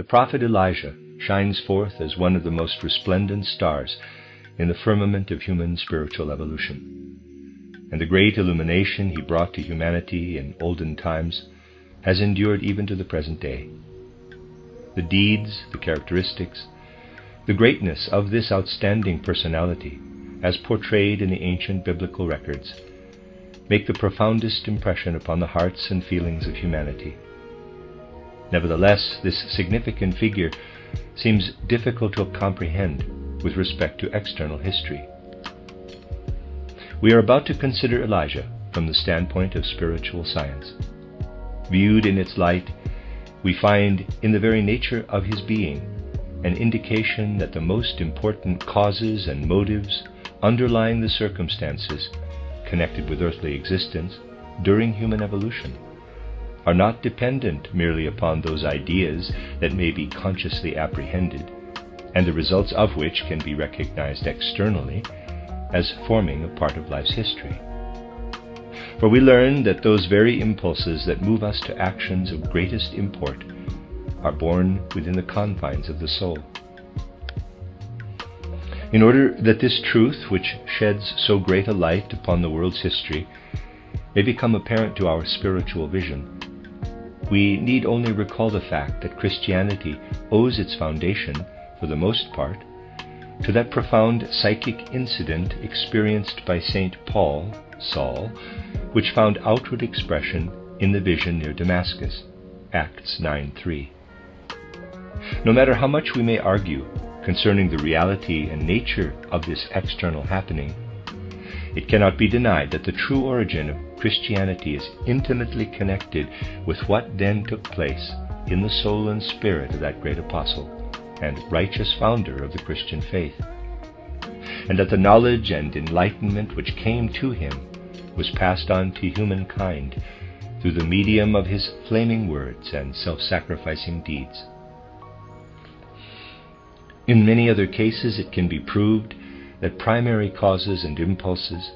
The prophet Elijah shines forth as one of the most resplendent stars in the firmament of human spiritual evolution. And the great illumination he brought to humanity in olden times has endured even to the present day. The deeds, the characteristics, the greatness of this outstanding personality, as portrayed in the ancient biblical records, make the profoundest impression upon the hearts and feelings of humanity. Nevertheless, this significant figure seems difficult to comprehend with respect to external history. We are about to consider Elijah from the standpoint of spiritual science. Viewed in its light, we find in the very nature of his being an indication that the most important causes and motives underlying the circumstances connected with earthly existence during human evolution are not dependent merely upon those ideas that may be consciously apprehended, and the results of which can be recognized externally as forming a part of life's history. For we learn that those very impulses that move us to actions of greatest import are born within the confines of the soul. In order that this truth, which sheds so great a light upon the world's history, may become apparent to our spiritual vision, we need only recall the fact that Christianity owes its foundation, for the most part, to that profound psychic incident experienced by St. Paul, Saul, which found outward expression in the vision near Damascus, Acts 9:3. No matter how much we may argue concerning the reality and nature of this external happening, it cannot be denied that the true origin of Christianity is intimately connected with what then took place in the soul and spirit of that great apostle and righteous founder of the Christian faith, and that the knowledge and enlightenment which came to him was passed on to humankind through the medium of his flaming words and self-sacrificing deeds. In many other cases it can be proved that primary causes and impulses,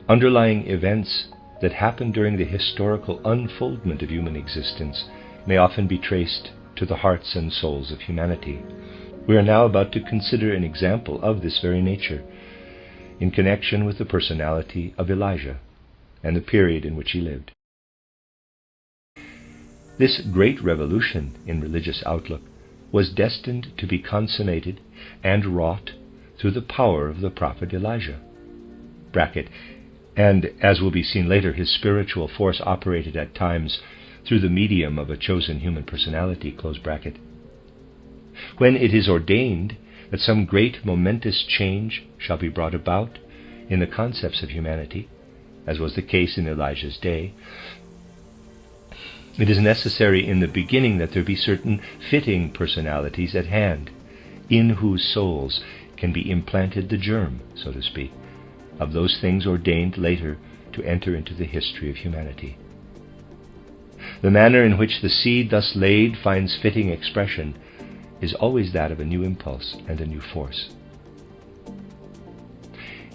underlying events that happen during the historical unfoldment of human existence, may often be traced to the hearts and souls of humanity. We are now about to consider an example of this very nature in connection with the personality of Elijah and the period in which he lived. This great revolution in religious outlook was destined to be consummated and wrought through the power of the prophet Elijah. And, as will be seen later, his spiritual force operated at times through the medium of a chosen human personality, When it is ordained that some great momentous change shall be brought about in the concepts of humanity, as was the case in Elijah's day, it is necessary in the beginning that there be certain fitting personalities at hand, in whose souls can be implanted the germ, so to speak, of those things ordained later to enter into the history of humanity. The manner in which the seed thus laid finds fitting expression is always that of a new impulse and a new force.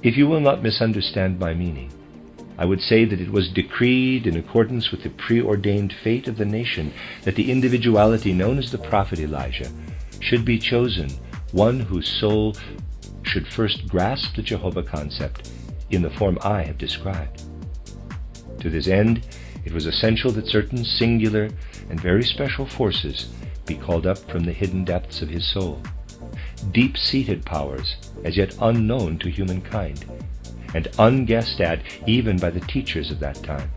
If you will not misunderstand my meaning, I would say that it was decreed in accordance with the preordained fate of the nation that the individuality known as the prophet Elijah should be chosen, one whose soul should first grasp the Jehovah concept in the form I have described. To this end, it was essential that certain singular and very special forces be called up from the hidden depths of his soul, deep-seated powers as yet unknown to humankind, and unguessed at even by the teachers of that time.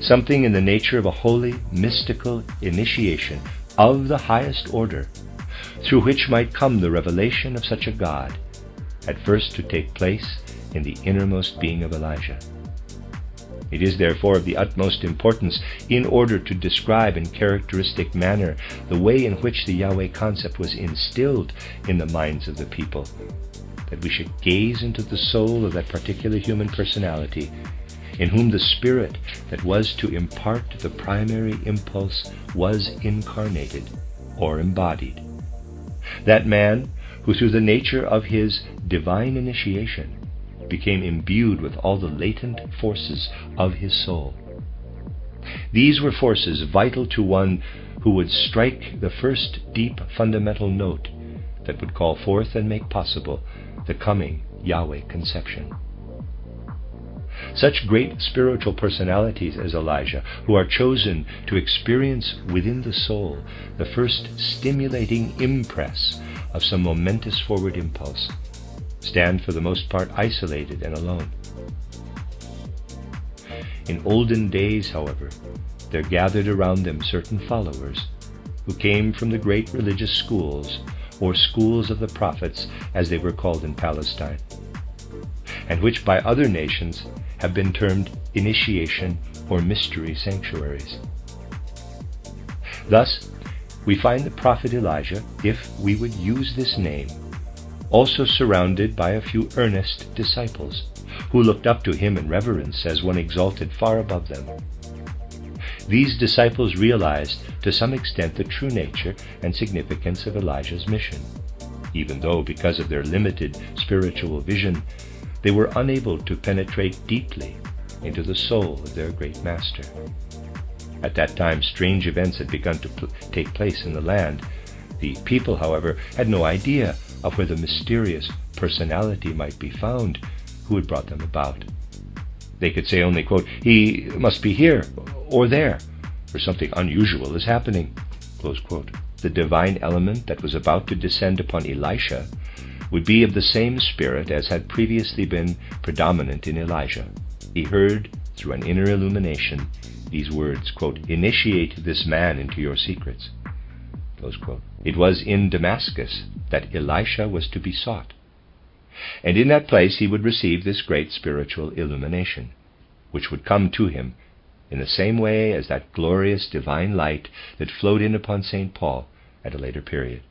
Something in the nature of a holy, mystical initiation of the highest order, through which might come the revelation of such a God, had first to take place in the innermost being of Elijah. It is therefore of the utmost importance, in order to describe in characteristic manner the way in which the Yahweh concept was instilled in the minds of the people, that we should gaze into the soul of that particular human personality, in whom the spirit that was to impart the primary impulse was incarnated or embodied. That man who, through the nature of his divine initiation, became imbued with all the latent forces of his soul. These were forces vital to one who would strike the first deep fundamental note that would call forth and make possible the coming Yahweh conception. Such great spiritual personalities as Elijah, who are chosen to experience within the soul the first stimulating impress of some momentous forward impulse, stand for the most part isolated and alone. In olden days, however, there gathered around them certain followers who came from the great religious schools, or schools of the prophets as they were called in Palestine, and which by other nations have been termed initiation or mystery sanctuaries. Thus, we find the prophet Elijah, if we would use this name, also surrounded by a few earnest disciples, who looked up to him in reverence as one exalted far above them. These disciples realized to some extent the true nature and significance of Elijah's mission, even though, because of their limited spiritual vision, they were unable to penetrate deeply into the soul of their great master. At that time, strange events had begun to take place in the land. The people, however, had no idea of where the mysterious personality might be found who had brought them about. They could say only, quote, "He must be here or there, or something unusual is happening," close quote. The divine element that was about to descend upon Elisha would be of the same spirit as had previously been predominant in Elijah. He heard, through an inner illumination, these words, quote, "Initiate this man into your secrets," close quote. It was in Damascus that Elisha was to be sought, and in that place he would receive this great spiritual illumination, which would come to him in the same way as that glorious divine light that flowed in upon St. Paul at a later period.